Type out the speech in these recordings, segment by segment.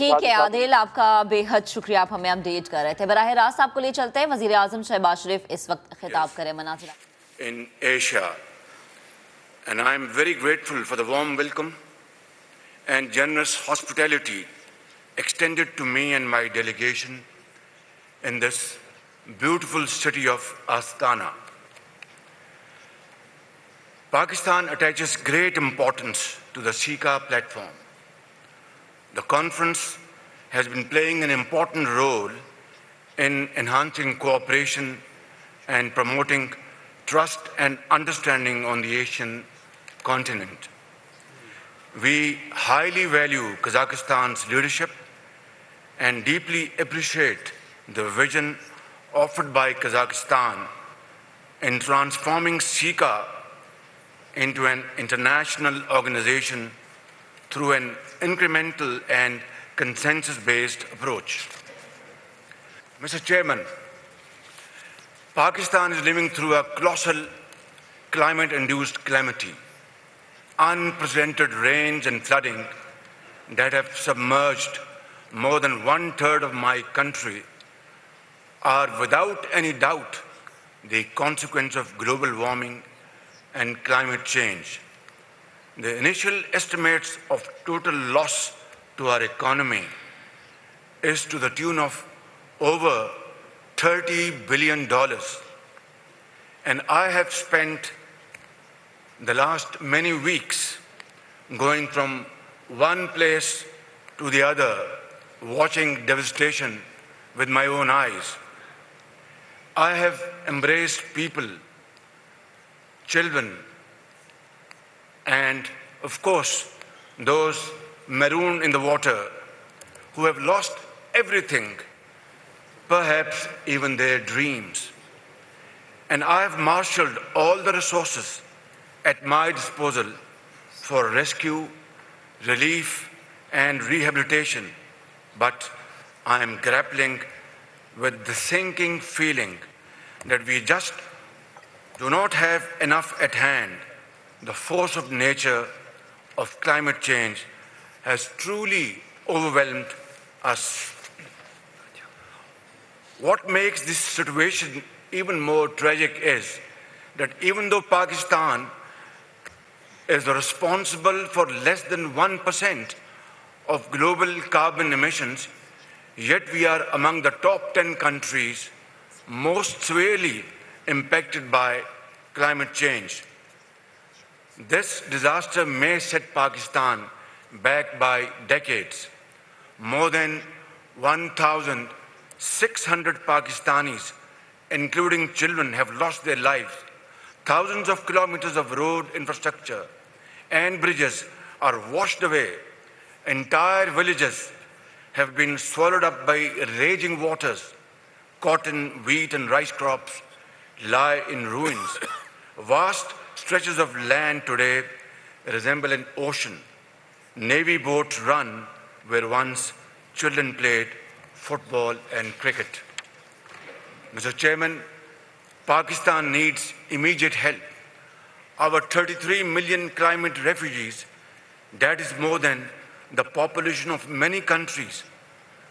ठीक है आदिल, आपका बेहद शुक्रिया, आप हमें अपडेट कर रहे थे। बराह रास्त आपको ले चलते हैं। वज़ीर आज़म शहबाज शरीफ इस वक्त खिताब करें मनाज़िर in Asia, and I am very grateful for the warm welcome and generous hospitality extended to me and my delegation in this beautiful city of Astana. Pakistan attaches great importance to the CICA platform. The conference has been playing an important role in enhancing cooperation and promoting trust and understanding on the Asian continent. We highly value Kazakhstan's leadership and deeply appreciate the vision offered by Kazakhstan in transforming CICA into an international organization through an incremental and consensus-based approach. Mr. Chairman, Pakistan is living through a colossal climate-induced calamity. Unprecedented rains and flooding that have submerged more than 1/3 of my country are without any doubt the consequence of global warming and climate change. The initial estimates of total loss to our economy is to the tune of over $30 billion. And I have spent the last many weeks going from one place to the other, watching devastation with my own eyes. I have embraced people, children, and of course, those marooned in the water who have lost everything, perhaps even their dreams. And I have marshaled all the resources at my disposal for rescue, relief, and rehabilitation. But I am grappling with the sinking feeling that we just do not have enough at hand. The force of nature of climate change has truly overwhelmed us. What makes this situation even more tragic is that even though Pakistan is responsible for less than 1% of global carbon emissions, yet we are among the top 10 countries most severely impacted by climate change. This disaster may set Pakistan back by decades. More than 1,600 Pakistanis, including children, have lost their lives. Thousands of kilometers of road infrastructure and bridges are washed away. Entire villages have been swallowed up by raging waters. Cotton, wheat, and rice crops lie in ruins. Vast stretches of land today resemble an ocean. Navy boats run where once children played football and cricket. Mr. Chairman, Pakistan needs immediate help. Our 33 million climate refugees, that is more than the population of many countries.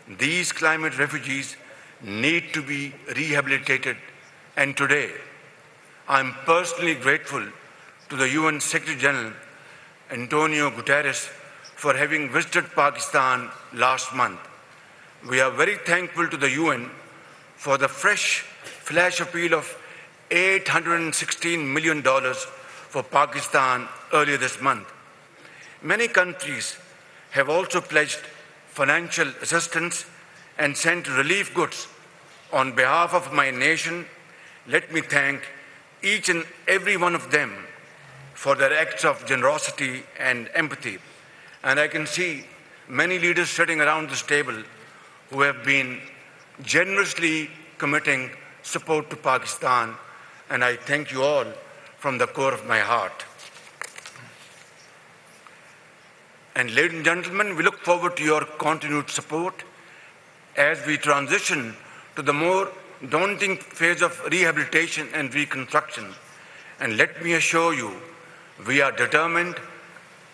These climate refugees need to be rehabilitated, and today I am personally grateful to the UN Secretary General Antonio Guterres for having visited Pakistan last month. We are very thankful to the UN for the fresh flash appeal of $816 million for Pakistan earlier this month. Many countries have also pledged financial assistance and sent relief goods. On behalf of my nation, let me thank each and every one of them for their acts of generosity and empathy. And I can see many leaders sitting around this table who have been generously committing support to Pakistan, and I thank you all from the core of my heart. And ladies and gentlemen, we look forward to your continued support as we transition to the more daunting phase of rehabilitation and reconstruction. And let me assure you, we are determined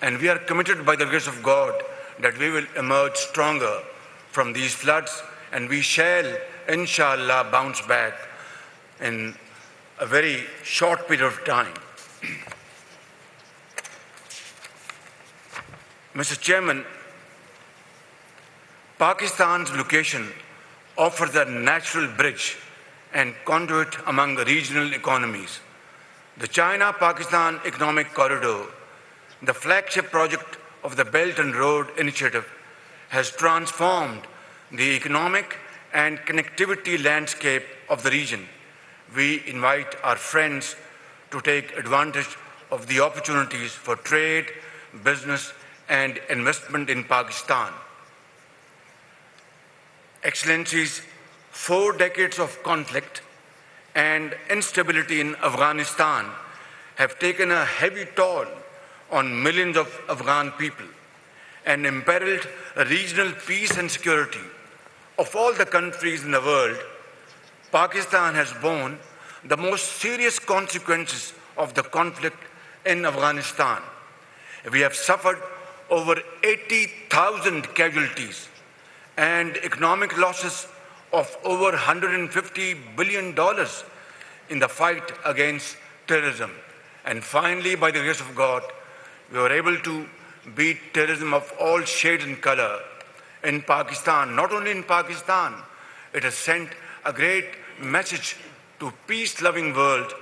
and we are committed by the grace of God that we will emerge stronger from these floods, and we shall, inshallah, bounce back in a very short period of time. Mr. Chairman, Pakistan's location offers a natural bridge and conduit among regional economies. The China-Pakistan Economic Corridor, the flagship project of the Belt and Road Initiative, has transformed the economic and connectivity landscape of the region. We invite our friends to take advantage of the opportunities for trade, business, and investment in Pakistan. Excellencies, 4 decades of conflict and instability in Afghanistan have taken a heavy toll on millions of Afghan people and imperiled regional peace and security. Of all the countries in the world, Pakistan has borne the most serious consequences of the conflict in Afghanistan. We have suffered over 80,000 casualties and economic losses of over $150 billion in the fight against terrorism. And finally, by the grace of God, we were able to beat terrorism of all shades and color in Pakistan. Not only in Pakistan, it has sent a great message to peace-loving world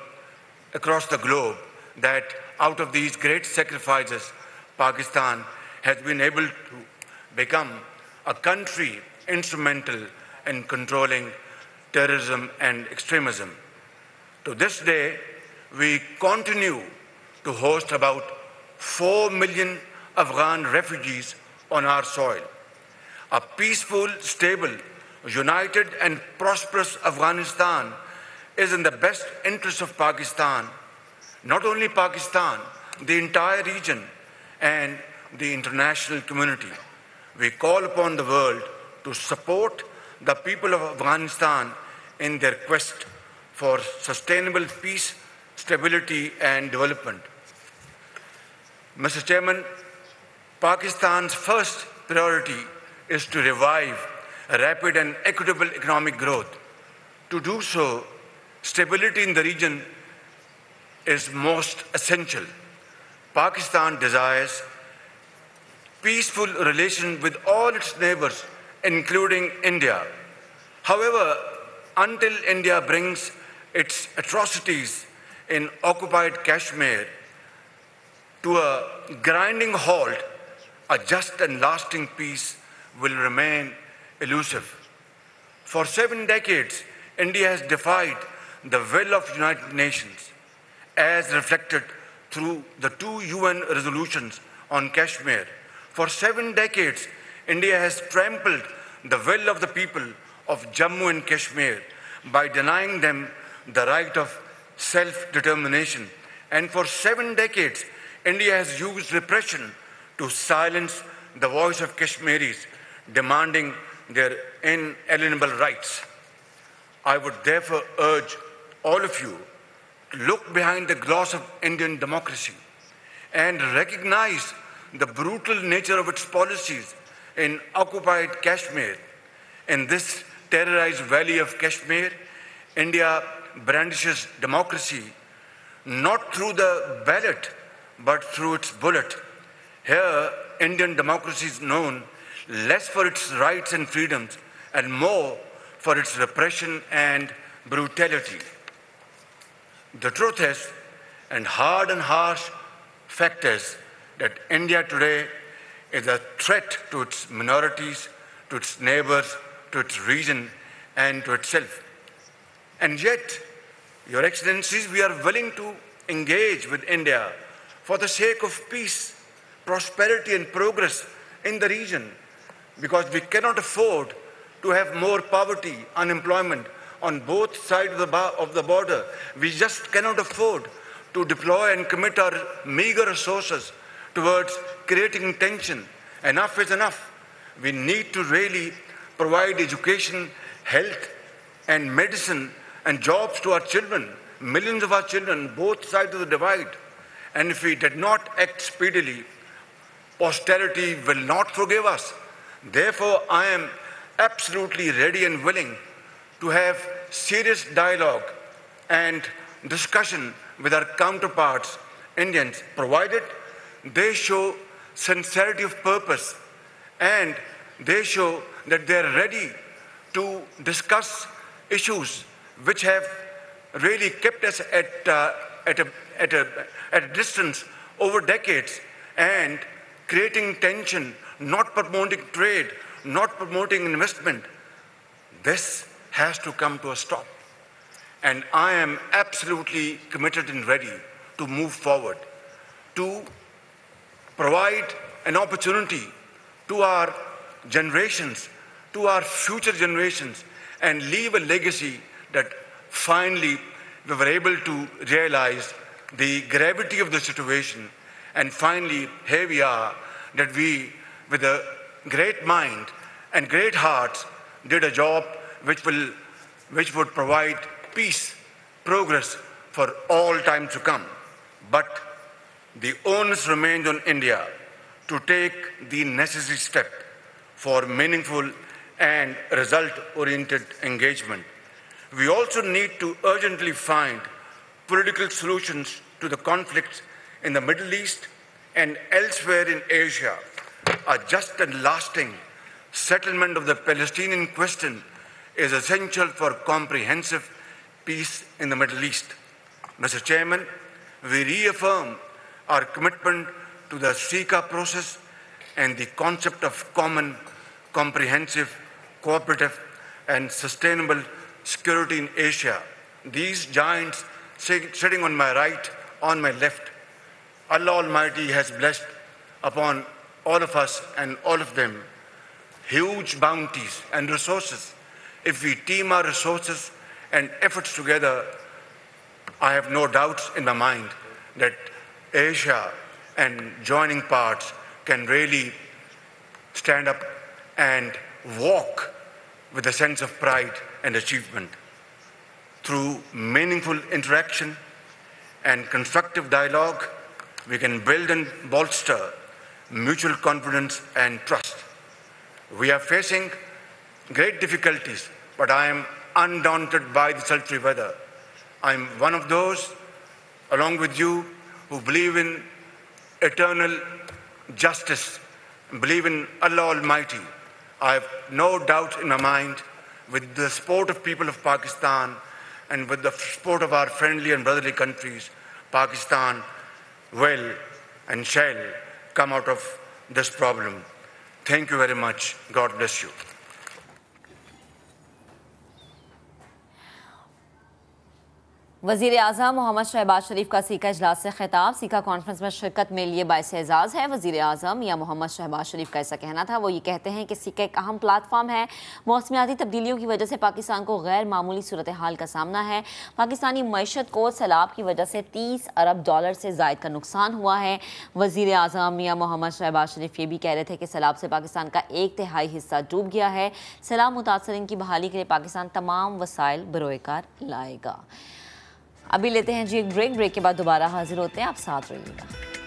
across the globe that out of these great sacrifices, Pakistan has been able to become a country instrumental in controlling terrorism and extremism. To this day, we continue to host about 4 million Afghan refugees on our soil. A peaceful, stable, united and prosperous Afghanistan is in the best interest of Pakistan, not only Pakistan, the entire region and the international community. We call upon the world to support the people of Afghanistan in their quest for sustainable peace, stability and development. Mr. Chairman, Pakistan's first priority is to revive rapid and equitable economic growth. To do so, stability in the region is most essential. Pakistan desires peaceful relations with all its neighbors, including India. However, until India brings its atrocities in occupied Kashmir to a grinding halt, a just and lasting peace will remain elusive. For 7 decades, India has defied the will of the United Nations, as reflected through the 2 UN resolutions on Kashmir. For 7 decades, India has trampled the will of the people of Jammu and Kashmir by denying them the right of self-determination. And for 7 decades, India has used repression to silence the voice of Kashmiris, demanding their inalienable rights. I would therefore urge all of you to look behind the gloss of Indian democracy and recognize the brutal nature of its policies in occupied Kashmir. In this terrorized valley of Kashmir, India brandishes democracy not through the ballot, but through its bullet. Here, Indian democracy is known less for its rights and freedoms and more for its repression and brutality. The truth is, and hard and harsh fact is, that India today is a threat to its minorities, to its neighbors, to its region, and to itself. And yet, Your Excellencies, we are willing to engage with India for the sake of peace, prosperity, and progress in the region, because we cannot afford to have more poverty, unemployment on both sides of the border. We just cannot afford to deploy and commit our meager resources towards creating tension. Enough is enough. We need to really provide education, health, and medicine and jobs to our children, millions of our children, both sides of the divide. And if we did not act speedily, Posterity will not forgive us. Therefore, I am absolutely ready and willing to have serious dialogue and discussion with our counterparts, Indians, provided they show sincerity of purpose and they show that they are ready to discuss issues which have really kept us at a distance over decades and creating tension, not promoting trade, not promoting investment. This has to come to a stop. And I am absolutely committed and ready to move forward, to provide an opportunity to our generations, to our future generations, and leave a legacy that finally we were able to realize the gravity of the situation. And finally, here we are, that we, with a great mind and great hearts, did a job which would provide peace, progress for all time to come. But the onus remains on India to take the necessary step for meaningful and result-oriented engagement. We also need to urgently find political solutions to the conflicts in the Middle East and elsewhere in Asia. A just and lasting settlement of the Palestinian question is essential for comprehensive peace in the Middle East. Mr. Chairman, we reaffirm our commitment to the CICA process and the concept of common, comprehensive, cooperative, and sustainable security in Asia. These giants sitting on my right, on my left, Allah Almighty has blessed upon all of us and all of them huge bounties and resources. If we team our resources and efforts together, I have no doubts in my mind that Asia and joining parts can really stand up and walk with a sense of pride and achievement. Through meaningful interaction and constructive dialogue, we can build and bolster mutual confidence and trust. We are facing great difficulties, but I am undaunted by the sultry weather. I am one of those, along with you, who believe in eternal justice, believe in Allah Almighty. I have no doubt in my mind, with the support of people of Pakistan and with the support of our friendly and brotherly countries, Pakistan will and shall come out of this problem. Thank you very much. God bless you. वज़ीर आज़म मोहम्मद शहबाज शरीफ का caeca इजलास से खिताब। Caeca conference में शिरकत मेरे लिए बाइस एजाज़ है। वज़ीर आज़म या मोहम्मद शहबाज शरीफ का ऐसा कहना था। वो ये कहते हैं कि सीका एक अहम प्लेटफॉर्म है। मौसमियाती तब्दीलियों की वजह से पाकिस्तान को गैर मामूली सूरत हाल का सामना है। पाकिस्तानी मईशत को सैलाब की वजह से $30 अरब से ज़ायद का नुकसान हुआ है। वज़ीर आज़म या मोहम्मद शहबाज शरीफ ये भी कह रहे थे कि सैलाब से पाकिस्तान का 1/3 हिस्सा डूब गया है। सैलाब मुतासरीन की बहाली के लिए पाकिस्तान तमाम वसाइल बरोएकार लाएगा। अभी लेते हैं जी एक ब्रेक के बाद दोबारा हाजिर होते हैं। आप साथ रहिएगा।